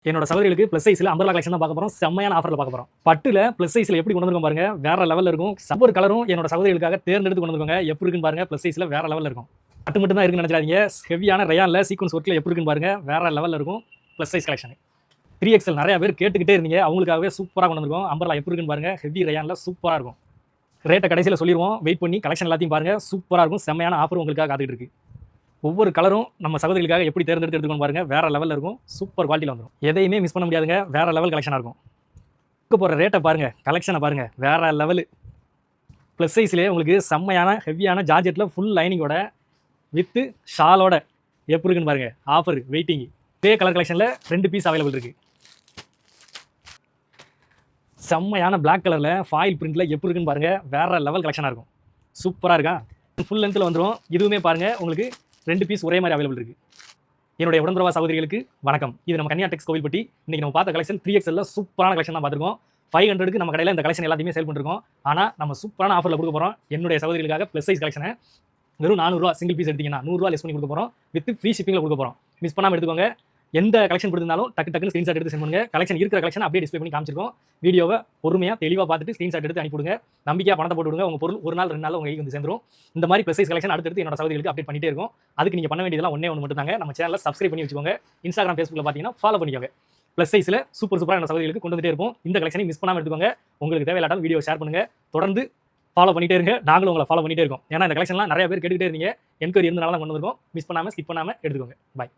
என்னோட சகோதரிகளுக்கு ப்ளஸ் சைஸ்ல அம்பர்லா கலெக்ஷன் தான் பார்க்க போறோம். செம்மையான ஆஃபர்ல பார்க்க போறோம். பட்டுல ப்ளஸ் சைஸ்ல எப்படி கொண்டு வந்திருக்கோம் பாருங்க. வேற லெவல்ல இருக்கும். ஒவ்வொரு கலரும் என்னோட சகோதரிகளுக்காக தேர்ந்தெடுத்து கொண்டு வந்திருக்கோங்க. எப்படி இருக்குன்னு பாருங்க. ப்ளஸ் சைஸ்ல வேற லெவல்ல இருக்கும். பட்டு மட்டும் தான் இருக்குன்னு நினைச்சிடாதீங்க. ஹெவியான ரயான்ல சீக்வன்ஸ் ஒர்க்ல எப்படி இருக்குன்னு பாருங்க. வேற லெவல்ல இருக்கும் ப்ளஸ் சைஸ் கலெக்ஷன். 3XL நிறைய பேர் கேட்டுக்கிட்டே இருந்தீங்க. அவங்களுக்காகவே சூப்பரா கொண்டு வந்திருக்கோம். அம்பர்லா எப்படி இருக்குன்னு பாருங்க. ஹெவி ரயான்ல சூப்பரா இருக்கும். ரேட்டை கடைசியில் சொல்லிடுவோம். வெயிட் பண்ணி கலெக்ஷன் எல்லாத்தையும் பாருங்க. சூப்பரா இருக்கும். செம்மையான ஆஃபர் உங்களுக்காக காத்துக்கிட்டு இருக்கு. ஒவ்வொரு கலரும் நம்ம சகோதரிகளுக்காக எப்படி தேர்ந்தெடுத்து எடுத்துக்கணும் பாருங்க. வேற லெவலில் இருக்கும். சூப்பர் குவாலிட்டியில் வந்துடும். எதையுமே மிஸ் பண்ண முடியாதுங்க. வேற லெவல் கலெக்ஷனாக இருக்கும். போகிற ரேட்டை பாருங்க, கலெக்ஷனை பாருங்க, வேற லெவலு. ப்ளஸ் சைஸ்லேயே உங்களுக்கு செம்மையான ஹெவியான ஜார்ஜெட்டில் ஃபுல் லைனிங்கோட வித்து ஷாலோட எப்படி இருக்குன்னு பாருங்க. Offer waiting. இதே கலர் கலெக்ஷனில் 2 பீஸ் அவைலபிள் இருக்கு. செம்மையான பிளாக் கலரில் ஃபாயில் பிரிண்டில் எப்படி இருக்குன்னு பாருங்க. வேற லெவல் கலெக்ஷனாக இருக்கும். சூப்பராக இருக்கா. ஃபுல் லென்த்தில் வந்துடும். இதுவுமே பாருங்க உங்களுக்கு 2 பீஸ் ஒரே மாதிரி அவைலபிள் இருக்குது. என்னுடைய உடன்பிறவா சகோதரிகளுக்கு வணக்கம். இது நம்ம கன்னியா டெக்ஸ் கோவில்பட்டி. இன்றைக்கி நம்ம பார்த்த கலெக்ஷன் 3XL சூப்பரான கலெக்ஷன் தான் பார்த்துருக்கோம். 500க்கு நம்ம கடையில் இந்த கலெக்ஷன் எல்லாத்தையுமே சேல் பண்ணிருக்கோம். ஆனால் நம்ம சூப்பரான ஆஃபரில் கொடுக்க போகிறோம். என்னுடைய சகோதரிகளுக்காக ப்ளஸ் சைஸ் கலெக்ஷனை வெறும் 400 ரூபா சிங்கிள் பீஸ் எடுத்தீங்கன்னா 100 ரூபா லெஸ் பண்ணி கொடுக்க போகிறோம். வித் ஃப்ரீ ஷிப்பிங்கில் கொடுக்க போகிறோம். மிஸ் பண்ணாமல் எடுத்துக்கோங்க. எந்த கலெக்ஷன் கொடுத்தாலும் டக்குன்னு ஸ்க்ரீன்ஷாட் எடுத்து சென்ட் பண்ணுங்க. கலெக்ஷன் இருக்கிற கலெக்ஷன் அப்படியே டிஸ்ப்ளே பண்ணி காமிச்சிருக்கோம். வீடியோவை பொறுமையாக தெளிவாக பார்த்துட்டு ஸ்க்ரீன்ஷாட் எடுத்து அனுப்பிவிடுங்க. நம்பிக்கையாக பணத்தை போட்டு விடுங்க. உங்கள் பொருள் ஒரு நாள் 2 நாள் உங்கள் கைக்கு வந்து சேர்ந்துரும். இந்த மாதிரி ப்ளஸ் சைஸ் கலெக்ஷன் அடுத்தடுத்து என்னோட சகோதரிகளுக்கு அப்டேட் பண்ணிட்டே இருக்கும். அதுக்கு நீங்கள் பண்ண வேண்டியதெல்லாம் ஒன்று மட்டும் தாங்க. நம்ம சேனலை சப்ஸ்கிரைப் பண்ணி வச்சுக்கோங்க. இன்ஸ்டாகிராம் ஃபேஸ்புக்கில் பார்த்தீங்கன்னா ஃபாலோ பண்ணிக்கோங்க. ப்ளஸ் சைஸில் சூப்பராக என்னோட சகோதரிகளுக்கு கொண்டு வந்துட்டே இருப்போம். இந்த கலெக்ஷனை மிஸ் பண்ணாமல் எடுத்துக்கோங்க. உங்களுக்கு தேவையில்லாட்டாலும் வீடியோ ஷேர் பண்ணுங்க. தொடர்ந்து ஃபாலோ பண்ணிட்டே இருங்க. நாங்களும் உங்களை ஃபாலோ பண்ணிட்டே இருக்கோம். ஏன்னா இந்த கலெக்ஷன்லாம் நிறைய பேர் கேட்டுக்கிட்டே இருந்தீங்க. என்கொயரி இருந்தனால தான் கொண்டு வந்திருக்கோம். மிஸ் பண்ணாமல் ஸ்கிப் பண்ணாமல் எடுத்துக்கோங்க. பாய்.